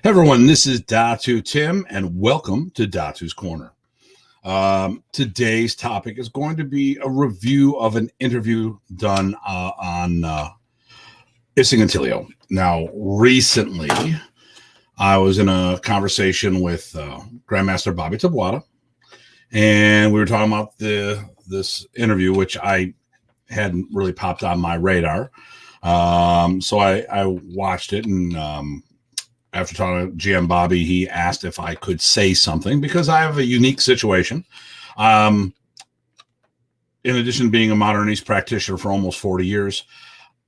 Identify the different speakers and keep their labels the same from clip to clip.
Speaker 1: Everyone, this is Datu Tim, and welcome to Datu's Corner. Today's topic is going to be a review of an interview done on Atillo. Now, recently, I was in a conversation with Grandmaster Bobby Tabuada, and we were talking about this interview, which I hadn't really popped on my radar. So I watched it, and after talking to GM Bobby, he asked if I could say something because I have a unique situation. In addition to being a modern East practitioner for almost 40 years,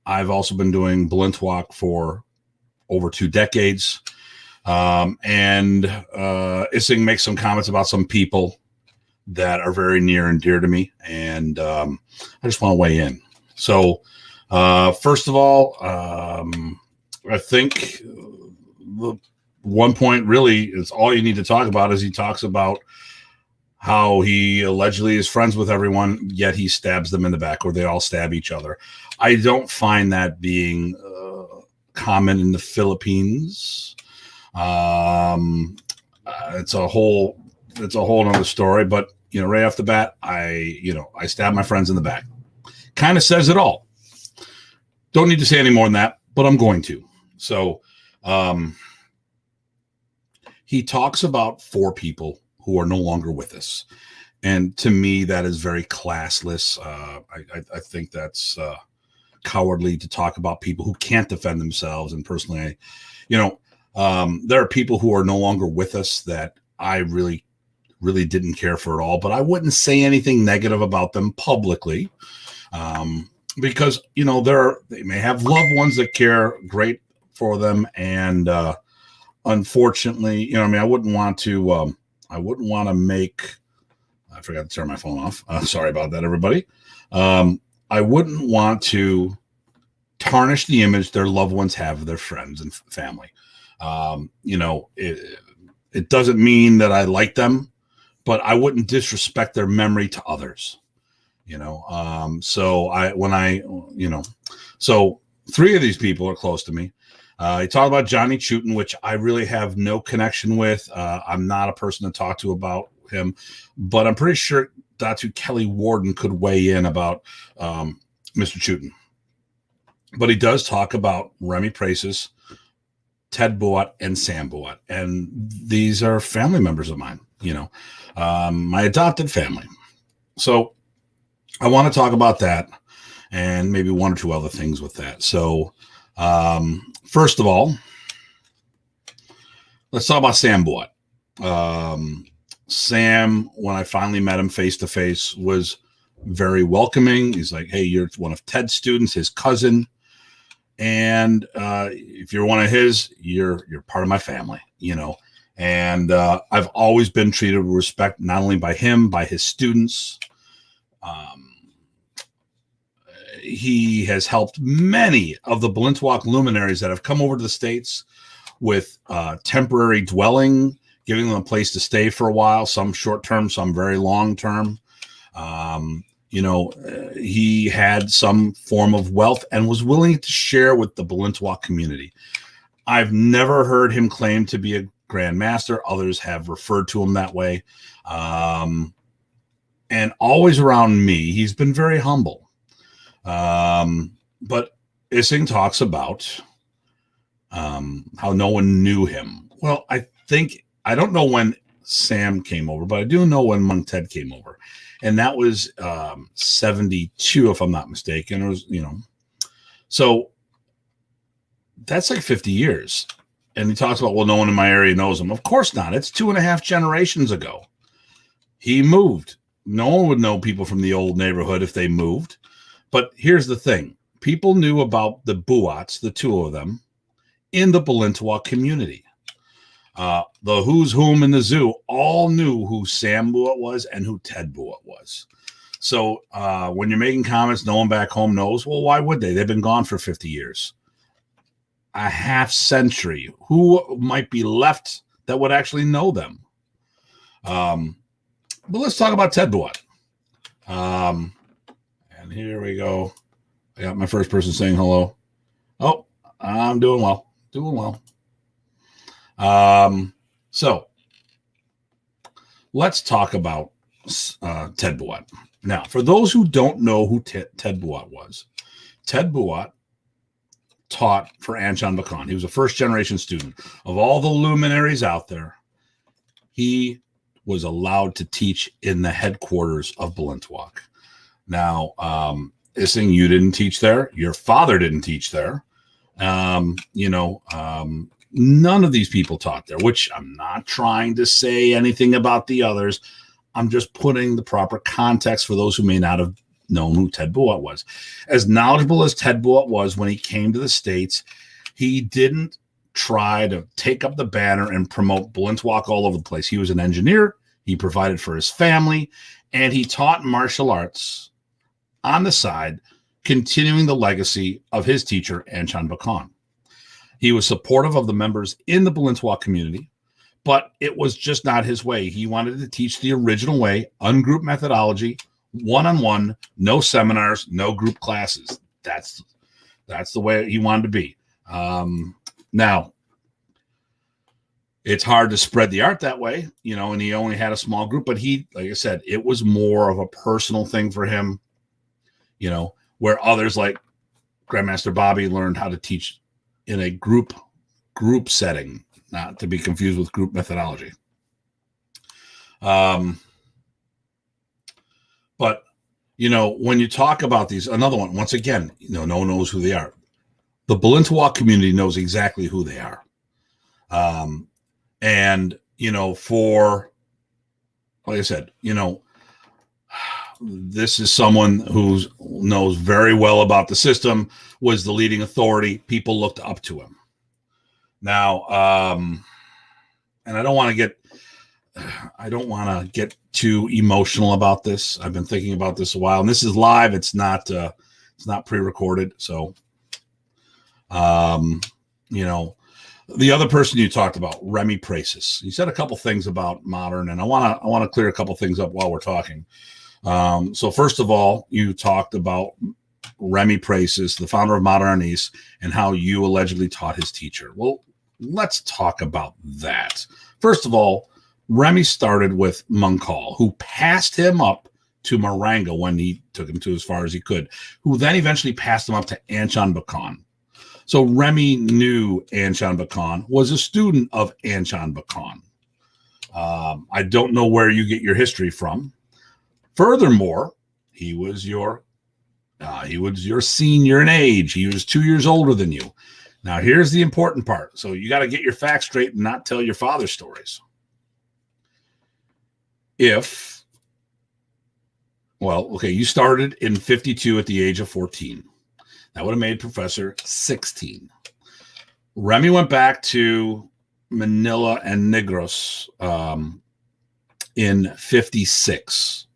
Speaker 1: I've also been doing Blintwalk for over 2 decades. Ising makes some comments about some people that are very near and dear to me, and I just want to weigh in. So, first of all, I think the one point really is all you need to talk about is he talks about how he allegedly is friends with everyone, yet he stabs them in the back, or they all stab each other. I don't find that being common in the Philippines. It's a whole other story, but right off the bat, I stab my friends in the back. Kind of says it all. Don't need to say any more than that, but I'm going to. So, he talks about 4 people who are no longer with us. And to me, that is very classless. I think that's cowardly to talk about people who can't defend themselves. And personally, there are people who are no longer with us that I really, really didn't care for at all. But I wouldn't say anything negative about them publicly because, they may have loved ones that care great for them. And unfortunately, I wouldn't want to make, I forgot to turn my phone off. Sorry about that, everybody. I wouldn't want to tarnish the image their loved ones have of their friends and family. It doesn't mean that I like them, but I wouldn't disrespect their memory to others. So 3 of these people are close to me. He talked about Johnny Chutin, which I really have no connection with. I'm not a person to talk to about him, but I'm pretty sure Datu Kelly Warden could weigh in about Mr. Chutin. But he does talk about Remy Praces, Ted Boat, and Sam Boat. And these are family members of mine, my adopted family. So I want to talk about that and maybe 1 or 2 other things with that. So, first of all, let's talk about Sam Boat. Sam, when I finally met him face to face, was very welcoming. He's like, "Hey, you're one of Ted's students, his cousin, and if you're one of his, you're part of my family." And I've always been treated with respect, not only by him, by his students. He has helped many of the Blintwalk luminaries that have come over to the States with temporary dwelling, giving them a place to stay for a while, some short-term, some very long-term. He had some form of wealth and was willing to share with the Blintwalk community. I've never heard him claim to be a Grand Master. Others have referred to him that way. And always around me, he's been very humble. But Ising talks about how no one knew him. Well, I don't know when Sam came over, but I do know when Monk Ted came over. And that was 72, if I'm not mistaken. It was, so that's like 50 years. And he talks about, well, no one in my area knows him. Of course not. It's 2.5 generations ago. He moved. No one would know people from the old neighborhood if they moved. But here's the thing. People knew about the Buats, the 2 of them, in the Blintwalk community. The who's whom in the zoo all knew who Sam Buat was and who Ted Buat was. So when you're making comments, no one back home knows, well, why would they? They've been gone for 50 years. A half century. Who might be left that would actually know them? But let's talk about Ted Buat. And here we go. I got my first person saying hello. Oh, I'm doing well. Doing well. So let's talk about Ted Buat. Now, for those who don't know who Ted Buat was, Ted Buat taught for Anshan Bakan. He was a first-generation student. Of all the luminaries out there, he was allowed to teach in the headquarters of Balintawak. Now, this thing, you didn't teach there. Your father didn't teach there. None of these people taught there, which I'm not trying to say anything about the others. I'm just putting the proper context for those who may not have known who Ted Buat was. As knowledgeable as Ted Buat was when he came to the States, he didn't try to take up the banner and promote Balintawak all over the place. He was an engineer. He provided for his family, and he taught martial arts on the side, continuing the legacy of his teacher, Anshan Bakan. He was supportive of the members in the Balintawak community, but it was just not his way. He wanted to teach the original way, ungroup methodology, one-on-one, no seminars, no group classes. That's the way he wanted to be. Now, it's hard to spread the art that way, and he only had a small group, but like I said, it was more of a personal thing for him, where others like Grandmaster Bobby learned how to teach in a group setting, not to be confused with group methodology. But, when you talk about these, another one, once again, no one knows who they are. The Balintawak community knows exactly who they are. For, like I said, this is someone who knows very well about the system, was the leading authority. People looked up to him. Now, and I don't want to get too emotional about this. I've been thinking about this a while, and this is live. It's not pre-recorded. So, the other person you talked about, Remy Pracis, you said a couple things about modern, and I want to clear a couple things up while we're talking. So first of all, you talked about Remy Pracis, the founder of Modern Anise, and how you allegedly taught his teacher. Well, let's talk about that. First of all, Remy started with Munkal, who passed him up to Maranga when he took him to as far as he could, who then eventually passed him up to Anshan Bakan. So Remy knew Anshan Bakan, was a student of Anshan Bakan. I don't know where you get your history from. Furthermore, he was your senior in age. He was 2 years older than you. Now, here's the important part. So you got to get your facts straight and not tell your father's stories. You started in 52 at the age of 14. That would have made Professor 16. Remy went back to Manila and Negros in 56.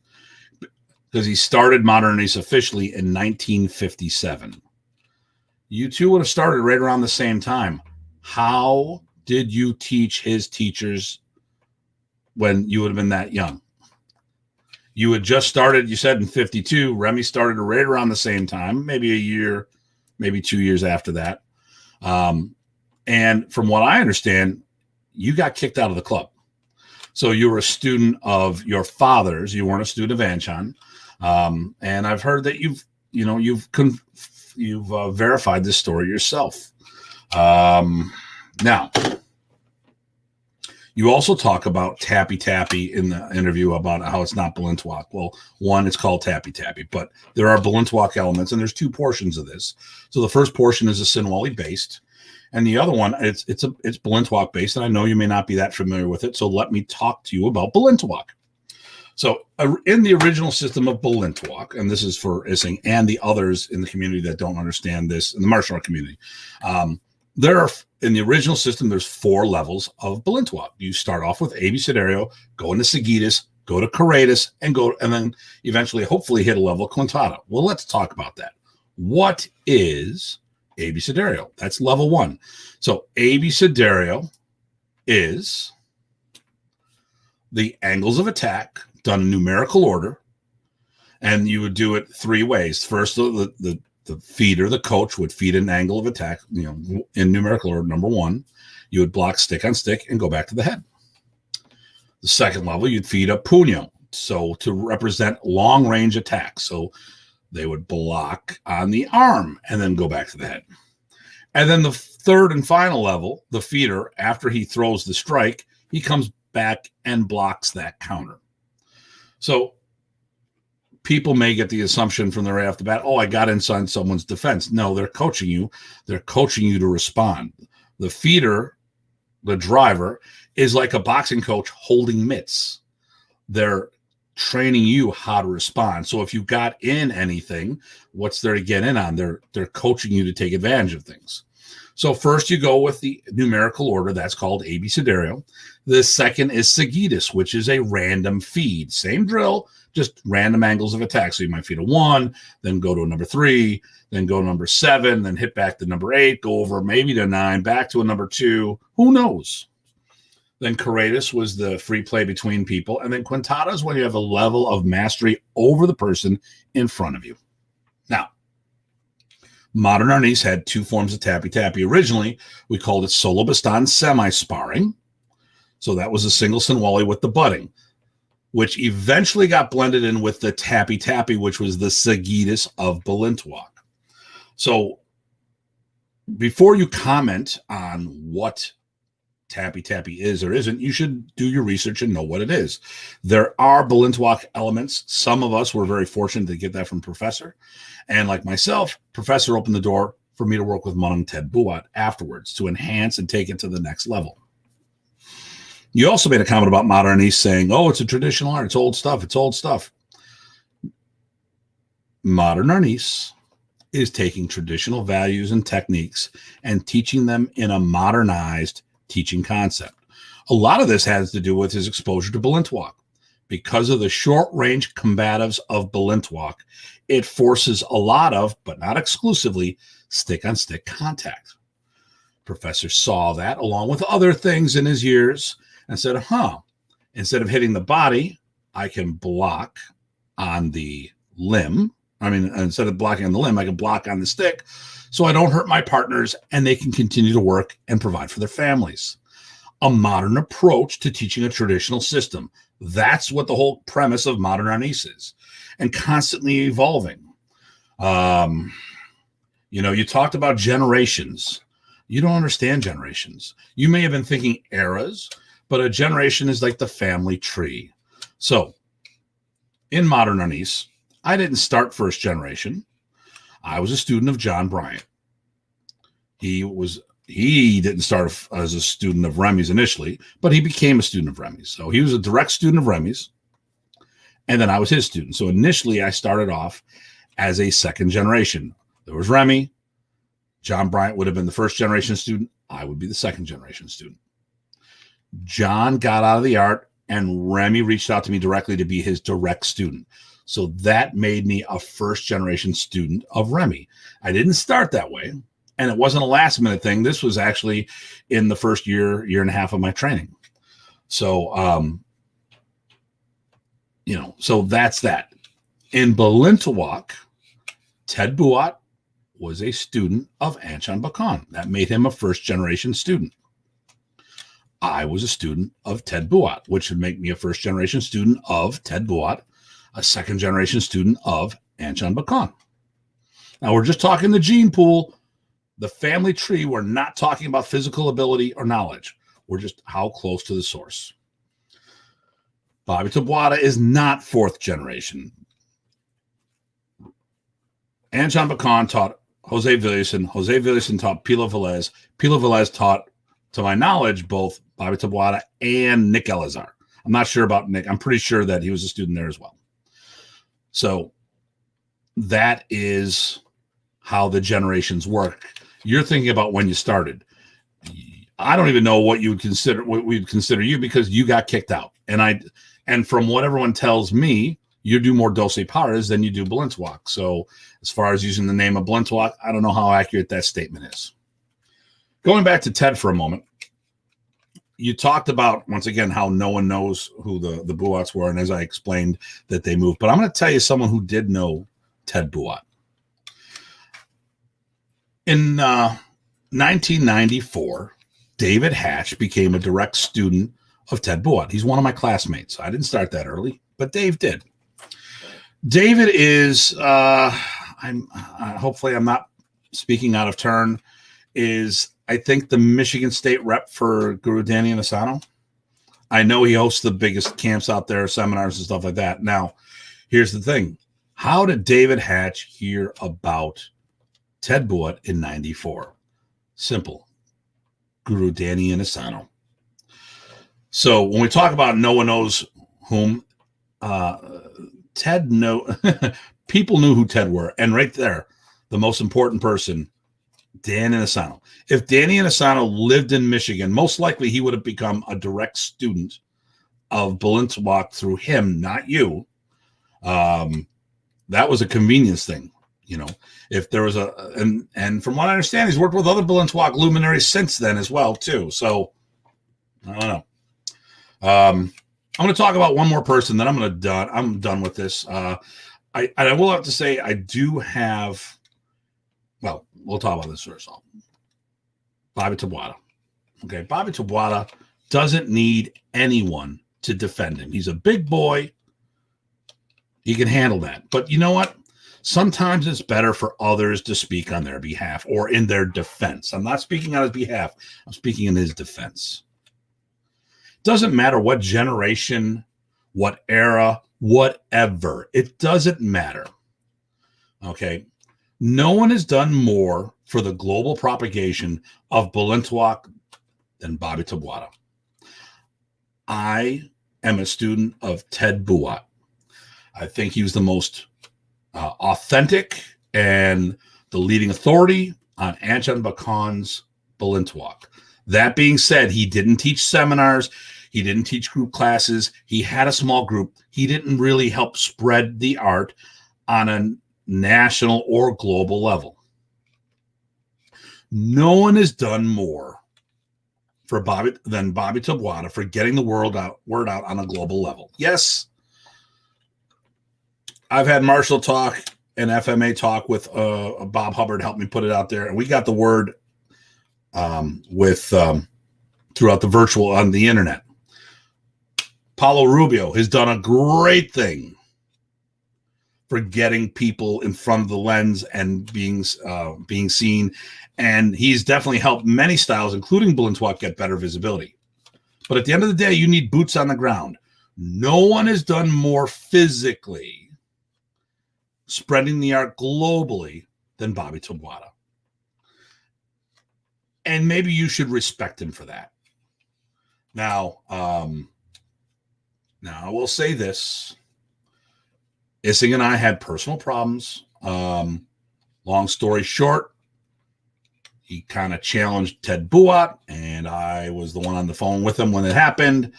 Speaker 1: Because he started Modern Anise officially in 1957. You two would have started right around the same time. How did you teach his teachers when you would have been that young? You had just started, you said in 52. Remy started right around the same time, maybe a year, maybe 2 years after that. And from what I understand, you got kicked out of the club. So you were a student of your father's. You weren't a student of Anshan. And I've heard that you've verified this story yourself. Now, you also talk about Tappy Tappy in the interview about how it's not Balintawak. Well, one, it's called Tappy Tappy, but there are Balintawak elements, and there's two portions of this. So the first portion is a Sinwali based, and the other one, it's Balintawak based, and I know you may not be that familiar with it, so let me talk to you about Balintawak. So in the original system of Balintawak, and this is for Ising and the others in the community that don't understand this, in the martial art community, in the original system, there's 4 levels of Balintawak. You start off with AB Siderio, go into Sagitas, go to Karatas, and then eventually, hopefully, hit a level of Quintana. Well, let's talk about that. What is AB Siderio? That's level 1. So AB Siderio is the angles of attack done in numerical order, and you would do it 3 ways. First, the The feeder, the coach, would feed an angle of attack, in numerical order. Number 1, you would block stick on stick and go back to the head. The second level, you'd feed a puño, so to represent long range attacks. So they would block on the arm and then go back to the head. And then the third and final level, the feeder, after he throws the strike, he comes back and blocks that counter. So people may get the assumption from the right off the bat, I got inside someone's defense. No, they're coaching you. They're coaching you to respond. The feeder, the driver, is like a boxing coach holding mitts. They're training you how to respond. So if you got in anything, what's there to get in on? They're coaching you to take advantage of things. So first you go with the numerical order. That's called abecedario. The second is seguidus, which is a random feed. Same drill, just random angles of attack. So you might feed a 1, then go to a number 3, then go to number 7, then hit back to number 8, go over maybe to 9, back to a number 2. Who knows? Then corretus was the free play between people. And then quintada is when you have a level of mastery over the person in front of you. Now, modern arnis had 2 forms of tappy-tappy. Originally, we called it solo baston semi-sparring. So that was a single sinwali with the butting, which eventually got blended in with the tappy-tappy, which was the seguidus of Balintawak. So before you comment on what tappy-tappy is or isn't, you should do your research and know what it is. There are Balintawak elements. Some of us were very fortunate to get that from Professor. And like myself, Professor opened the door for me to work with Manang Ted Buat afterwards to enhance and take it to the next level. You also made a comment about modern arnis saying, it's a traditional art. It's old stuff. It's old stuff. Modern arnis is taking traditional values and techniques and teaching them in a modernized teaching concept. A lot of this has to do with his exposure to Balintawak. Because of the short-range combatives of Balintawak, it forces a lot of, but not exclusively, stick-on-stick contact. Professor saw that along with other things in his years and said, instead of hitting the body, I can block on the limb. Instead of blocking on the limb, I can block on the stick so I don't hurt my partners and they can continue to work and provide for their families. A modern approach to teaching a traditional system. That's what the whole premise of modern arnis is, and constantly evolving. You talked about generations. You don't understand generations. You may have been thinking eras, but a generation is like the family tree. So in modern arnis, I didn't start first generation. I was a student of John Bryant. He didn't start as a student of Remy's initially, but he became a student of Remy's. So he was a direct student of Remy's, and then I was his student. So initially I started off as a second generation. There was Remy. John Bryant would have been the first generation student. I would be the second generation student. John got out of the art, and Remy reached out to me directly to be his direct student. So that made me a first generation student of Remy. I didn't start that way, and it wasn't a last minute thing. This was actually in the first year and a half of my training. So, so that's that. In Balintawak, Ted Buat was a student of Anchan Bakan. That made him a first generation student. I was a student of Ted Buat, which would make me a first generation student of Ted Buat, a second generation student of Anchan Bakan. Now we're just talking the gene pool, the family tree. We're not talking about physical ability or knowledge. We're just how close to the source. Bobby Tabuada is not fourth generation. Anchan Bakan taught Jose Villason. Jose Villason taught Pilo Velez. Pilo Velez taught, to my knowledge, both Bobby Tabuada and Nick Elazar. I'm not sure about Nick. I'm pretty sure that he was a student there as well. So that is how the generations work. You're thinking about when you started. I don't even know what we'd consider you, because you got kicked out. And from what everyone tells me, you do more Dulce Paras than you do Balintawak. So as far as using the name of Balintawak, I don't know how accurate that statement is. Going back to Ted for a moment, you talked about, once again, how no one knows who the Buats were, and as I explained, that they moved. But I'm going to tell you someone who did know Ted Buat. In 1994, David Hatch became a direct student of Ted Buat. He's one of my classmates. I didn't start that early, but Dave did. David is, hopefully I'm not speaking out of turn, is I think the Michigan State rep for Guru Danny Asano. I know he hosts the biggest camps out there, seminars and stuff like that. Now, here's the thing. How did David Hatch hear about Ted Buat in 94? Simple. Guru Danny Asano. So when we talk about no one knows whom, Ted people knew who Ted were. And right there, the most important person, Dan Asano. If Danny Asano lived in Michigan, most likely he would have become a direct student of Balintawak through him, not you. That was a convenience thing. You know, if there was and from what I understand, he's worked with other Balintawak luminaries since then as well, too. So, I don't know. I'm going to talk about one more person, then I'm done with this. I will have to say I do have, well, we'll talk about this first. Bobby Tabuada. Okay, Bobby Tabuada doesn't need anyone to defend him. He's a big boy. He can handle that. But you know what? Sometimes it's better for others to speak on their behalf or in their defense. I'm not speaking on his behalf. I'm speaking in his defense. Doesn't matter what generation, what era, whatever. It doesn't matter. Okay? No one has done more for the global propagation of Balintawak than Bobby Tabuada. I am a student of Ted Buat. I think he was the most authentic and the leading authority on Ajahn Bakan's Balintawak. That being said, he didn't teach seminars. He didn't teach group classes. He had a small group. He didn't really help spread the art on a national or global level. No one has done more for Bobby than Bobby Tabuada for getting the word out on a global level. Yes, I've had Marshall talk and FMA talk with Bob Hubbard helped me put it out there, and we got the word throughout the virtual on the internet. Paulo Rubio has done a great thing for getting people in front of the lens and being seen, and he's definitely helped many styles, including Balintawak, get better visibility. But at the end of the day, you need boots on the ground. No one has done more physically spreading the art globally than Bobby Tabuada. And maybe you should respect him for that. Now I will say this. Issing and I had personal problems. Long story short, he kind of challenged Ted Buat, and I was the one on the phone with him when it happened,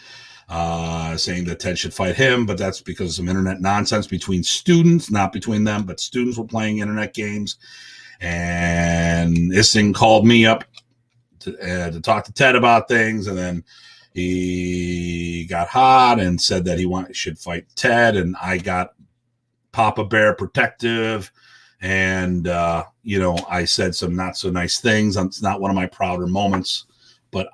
Speaker 1: saying that Ted should fight him, but that's because of some internet nonsense between students, not between them, but students were playing internet games. And Issing called me up to talk to Ted about things, and then he got hot and said that he should fight Ted, and I got Papa Bear protective, and I said some not so nice things. It's not one of my prouder moments, but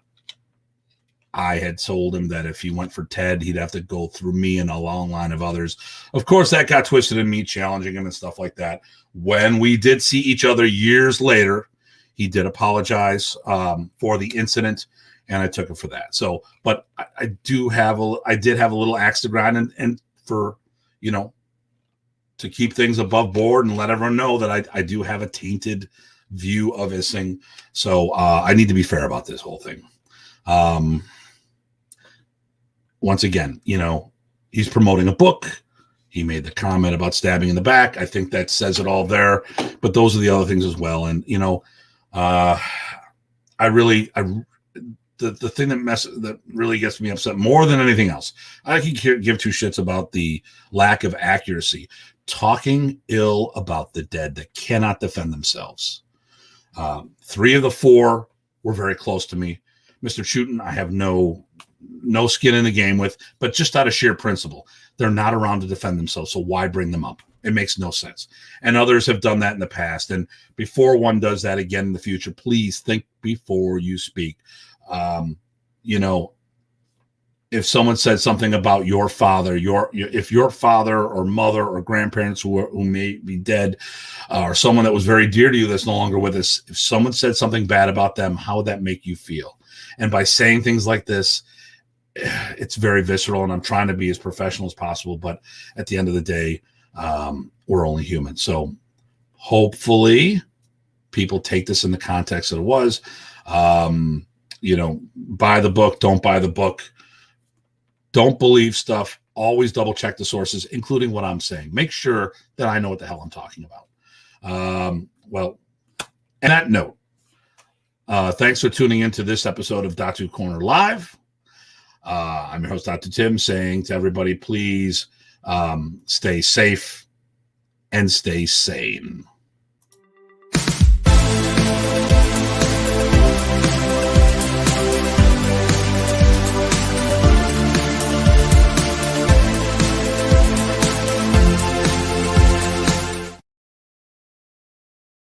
Speaker 1: I had told him that if he went for Ted, he'd have to go through me and a long line of others. Of course, that got twisted in me challenging him and stuff like that. When we did see each other years later, he did apologize for the incident, and I took it for that. So, but I did have a little axe to grind, and for, to keep things above board and let everyone know that I do have a tainted view of Issing. So I need to be fair about this whole thing. Once again, he's promoting a book. He made the comment about stabbing in the back. I think that says it all there, but those are the other things as well. And, the thing that really gets me upset more than anything else, I can give two shits about the lack of accuracy. Talking ill about the dead that cannot defend themselves. 3 of the 4 were very close to me. Mr. Chutin, I have no skin in the game with, but just out of sheer principle, they're not around to defend themselves. So why bring them up? It makes no sense. And others have done that in the past. And before one does that again in the future, please think before you speak. You know, if someone said something about your father, if your father or mother or grandparents who may be dead, or someone that was very dear to you that's no longer with us, if someone said something bad about them, how would that make you feel? And by saying things like this, it's very visceral, and I'm trying to be as professional as possible. But at the end of the day, we're only human. So hopefully people take this in the context that it was. You know, buy the book, don't buy the book. Don't believe stuff. Always double check the sources, including what I'm saying. Make sure that I know what the hell I'm talking about. Well, on that note, thanks for tuning into this episode of Datu Corner Live. I'm your host, Dr. Tim, saying to everybody, please stay safe and stay sane.